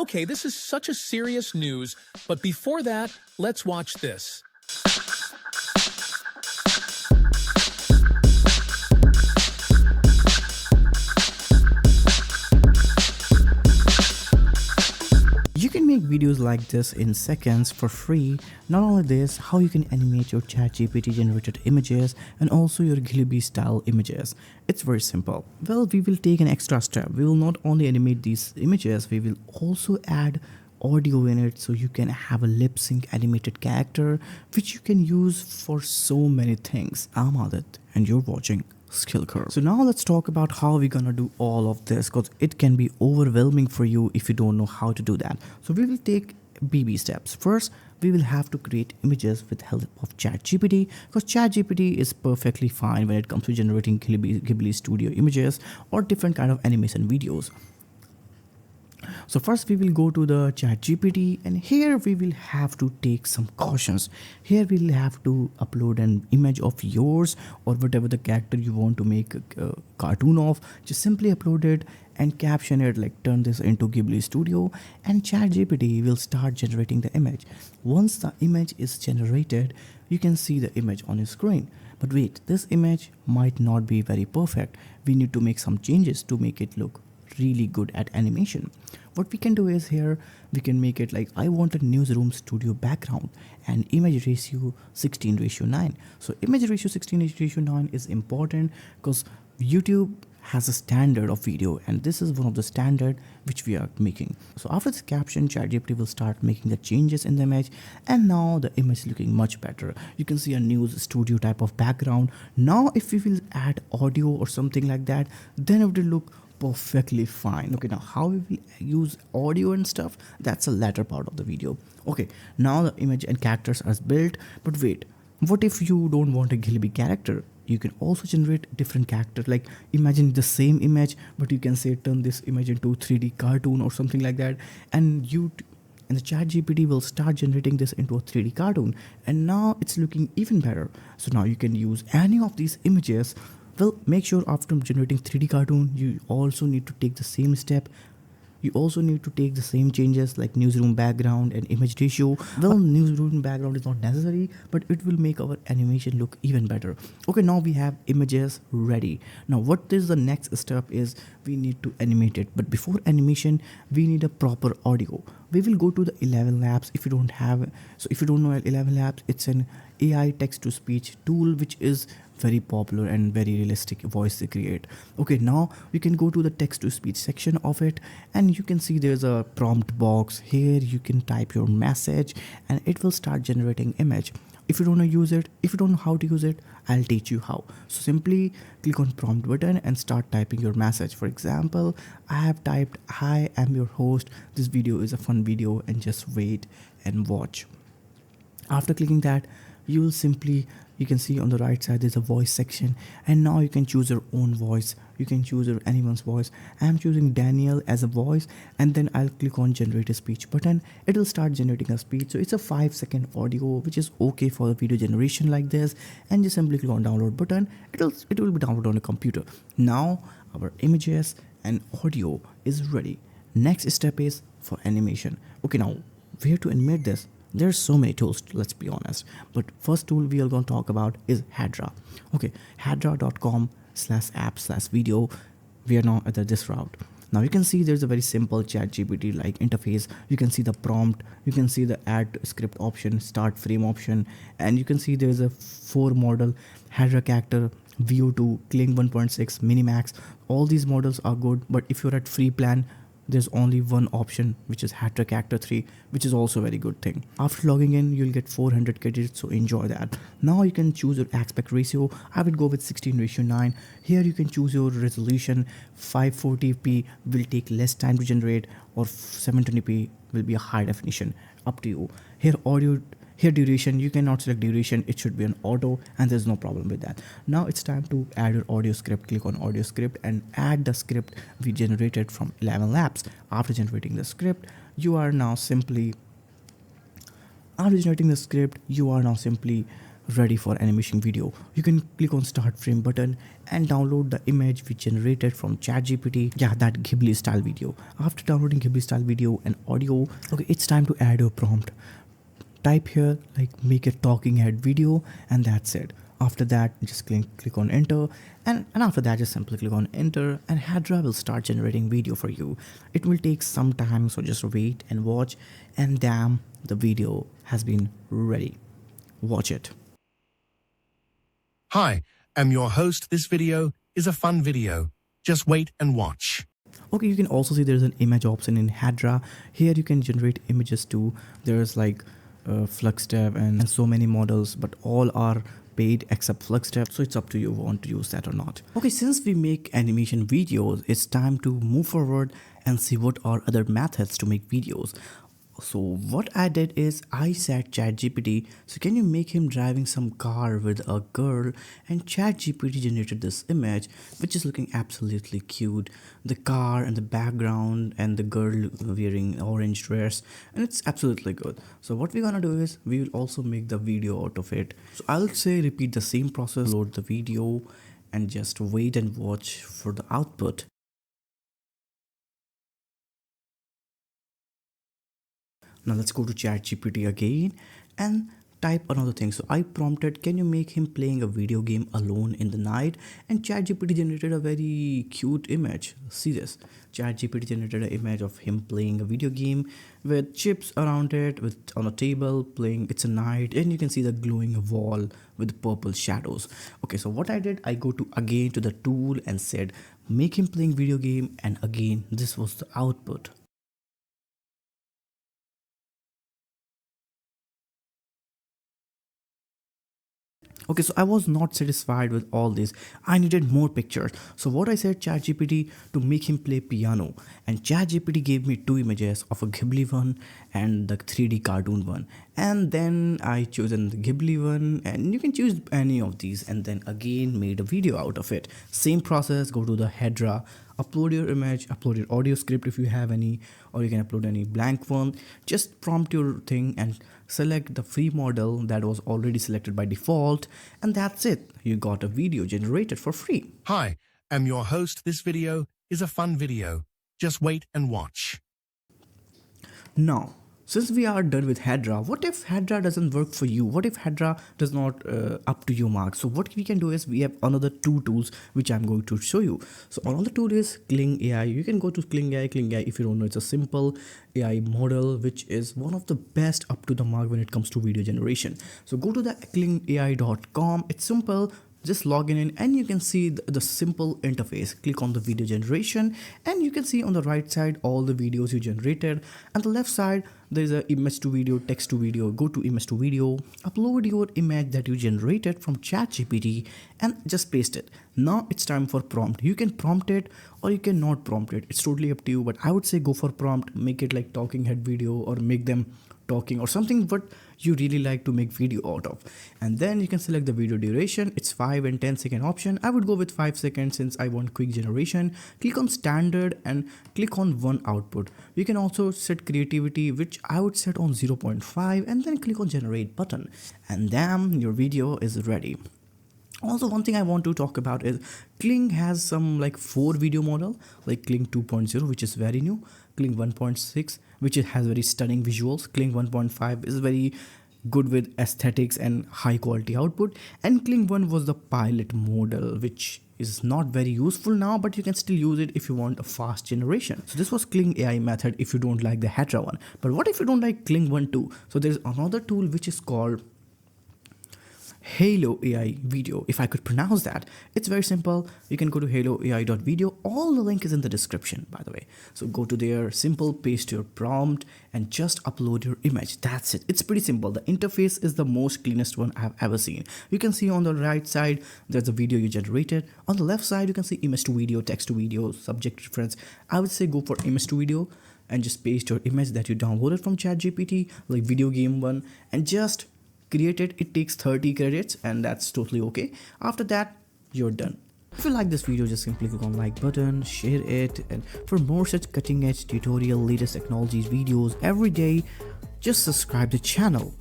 Okay, this is such a serious news, but before that, let's watch this. You can make videos like this in seconds for free. Not only this, how you can animate your ChatGPT generated images and also your Ghibli style images. It's very simple. Well, we will take an extra step. We will not only animate these images, we will also add audio in it so you can have a lip sync animated character which you can use for so many things. I'm Adit and you're watching SkillCurb. So now let's talk about how we're gonna do all of this, because it can be overwhelming for you if you don't know how to do that. So we will take BB steps. First, we will have to create images with help of ChatGPT, because ChatGPT is perfectly fine when it comes to generating Ghibli Studio images or different kind of animation videos. So first we will go to the ChatGPT, and here we will have to take some cautions. Here we will have to upload an image of yours or whatever the character you want to make a cartoon of. Just simply upload it and caption it, like turn this into Ghibli Studio, and ChatGPT will start generating the image. Once the image is generated, you can see the image on your screen. But wait, this image might not be very perfect. We need to make some changes to make it look really good at animation. What we can do is, here we can make it like, I want a newsroom studio background and image ratio 16:9. So image ratio 16:9 is important because YouTube has a standard of video, and this is one of the standard which we are making. So after this caption, ChatGPT will start making the changes in the image, and now the image is looking much better. You can see a news studio type of background. Now if we will add audio or something like that, then it will look perfectly fine. Okay, now how we will use audio and stuff, that's a latter part of the video. Okay, now the image and characters are built, but wait, what if you don't want a Ghibli character? You can also generate different character. Like imagine the same image, but you can say turn this image into 3D cartoon or something like that, and the ChatGPT will start generating this into a 3D cartoon, and now it's looking even better. So now you can use any of these images. Well, make sure after generating 3D cartoon, you also need to take the same step. You also need to take the same changes like newsroom background and image ratio. Well, newsroom background is not necessary, but it will make our animation look even better. Okay, now we have images ready. Now what is the next step is, we need to animate it. But before animation, we need a proper audio. We will go to the ElevenLabs. If you don't know ElevenLabs, it's an AI text to speech tool which is very popular and very realistic voice they create. Okay, now you can go to the text to speech section of it, and you can see there's a prompt box. Here you can type your message and it will start generating image. If you don't know how to use it, I'll teach you how. So simply click on prompt button and start typing your message. For example, I have typed, "Hi, I'm your host. This video is a fun video and just wait and watch." After clicking that, you can see on the right side there's a voice section, and now you can choose your own voice. You can choose anyone's voice. I'm choosing Daniel as a voice, and then I'll click on generate a speech button. It will start generating a speech. So it's a 5-second audio, which is okay for the video generation like this, and just simply click on download button. It will be downloaded on a computer. Now our images and audio is ready. Next step is for animation. Okay, now where to animate this? There's so many tools, let's be honest, but first tool we are going to talk about is Hedra. Okay, hedra.com/app/video. We are now at this route. Now you can see there's a very simple ChatGPT like interface. You can see the prompt, you can see the add script option, start frame option, and you can see there's a 4 model: Hedra character, VO2, Kling 1.6, Minimax. All these models are good, but if you're at free plan, there's only one option, which is Hedra Character 3, which is also a very good thing. After logging in, you'll get 400 credits, so enjoy that. Now you can choose your aspect ratio. I would go with 16:9. Here you can choose your resolution. 540p will take less time to generate, or 720p will be a high definition. Up to you. Here duration, you cannot select duration, it should be an auto, and there's no problem with that. Now it's time to add your audio script. Click on audio script and add the script we generated from ElevenLabs. After generating the script, you are now simply ready for animation video. You can click on start frame button and download the image we generated from ChatGPT. Yeah, that Ghibli style video. After downloading Ghibli style video and audio, okay, it's time to add your prompt. Type here like make a talking head video, and that's it. After that, just click on enter, and after that just simply click on enter, and Hedra will start generating video for you. It will take some time, so just wait and watch, and damn, the video has been ready. Watch it. Hi, I'm your host. This video is a fun video. Just wait and watch. Okay, you can also see there's an image option in Hedra. Here you can generate images too. There's like FluxDev and so many models, but all are paid except FluxDev, so it's up to you want to use that or not. Okay, since we make animation videos, it's time to move forward and see what are other methods to make videos. So what I did is I said ChatGPT, so can you make him driving some car with a girl, and ChatGPT generated this image which is looking absolutely cute. The car and the background and the girl wearing orange dress, and it's absolutely good. So what we're gonna do is we will also make the video out of it. So I'll say repeat the same process, load the video and just wait and watch for the output. Now let's go to ChatGPT again and type another thing. So I prompted, can you make him playing a video game alone in the night? And ChatGPT generated a very cute image. See this. ChatGPT generated an image of him playing a video game with chips around it, with on a table playing. It's a night, and you can see the glowing wall with purple shadows. Okay, so what I did, I go to again to the tool and said, make him playing video game, and again this was the output. Okay, so I was not satisfied with all this. I needed more pictures. So what I said ChatGPT to make him play piano, and ChatGPT gave me two images of a Ghibli one and the 3D cartoon one. And then I chosen the Ghibli one, and you can choose any of these, and then again made a video out of it. Same process, go to the Hedra, upload your image, upload your audio script if you have any, or you can upload any blank one. Just prompt your thing and select the free model that was already selected by default, and that's it. You got a video generated for free. Hi, I'm your host. This video is a fun video. Just wait and watch. Now, since we are done with Hedra, what if Hedra doesn't work for you? What if Hedra does not up to your mark? So what we can do is we have another two tools which I'm going to show you. So another tool is KlingAI. You can go to KlingAI. If you don't know, it's a simple AI model which is one of the best up to the mark when it comes to video generation. So go to the KlingAI.com. It's simple. Just log in and you can see the simple interface. Click on the video generation, and you can see on the right side all the videos you generated, and the left side there's a image to video, text to video. Go to image to video, upload your image that you generated from ChatGPT and just paste it. Now it's time for prompt. You can prompt it or you can not prompt it. It's totally up to you, but I would say go for prompt. Make it like talking head video, or make them talking or something what you really like to make video out of. And then you can select the video duration. It's 5 and 10-second option. I would go with 5 seconds since I want quick generation. Click on standard and click on one output. You can also set creativity, which I would set on 0.5, and then click on generate button, and damn, your video is ready. Also, one thing I want to talk about is Kling has some like 4 video model, like Kling 2.0, which is very new, Kling 1.6, which has very stunning visuals, Kling 1.5 is very good with aesthetics and high quality output, and Kling 1 was the pilot model, which is not very useful now, but you can still use it if you want a fast generation. So this was KlingAI method if you don't like the Hedra one. But what if you don't like Kling 1 too? So there's another tool which is called HailuoAI video, if I could pronounce that. It's very simple. You can go to HailuoAI.video. All the link is in the description, by the way. So go to there, simple, paste your prompt and just upload your image. That's it. It's pretty simple. The interface is the most cleanest one I have ever seen. You can see on the right side, there's a video you generated. On the left side, you can see image to video, text to video, subject reference. I would say go for image to video and just paste your image that you downloaded from ChatGPT, like video game one, and just create it. It takes 30 credits and that's totally okay. After that, you're done. If you like this video, just simply click on like button, share it, and for more such cutting edge tutorial, latest technologies videos every day, just subscribe the channel.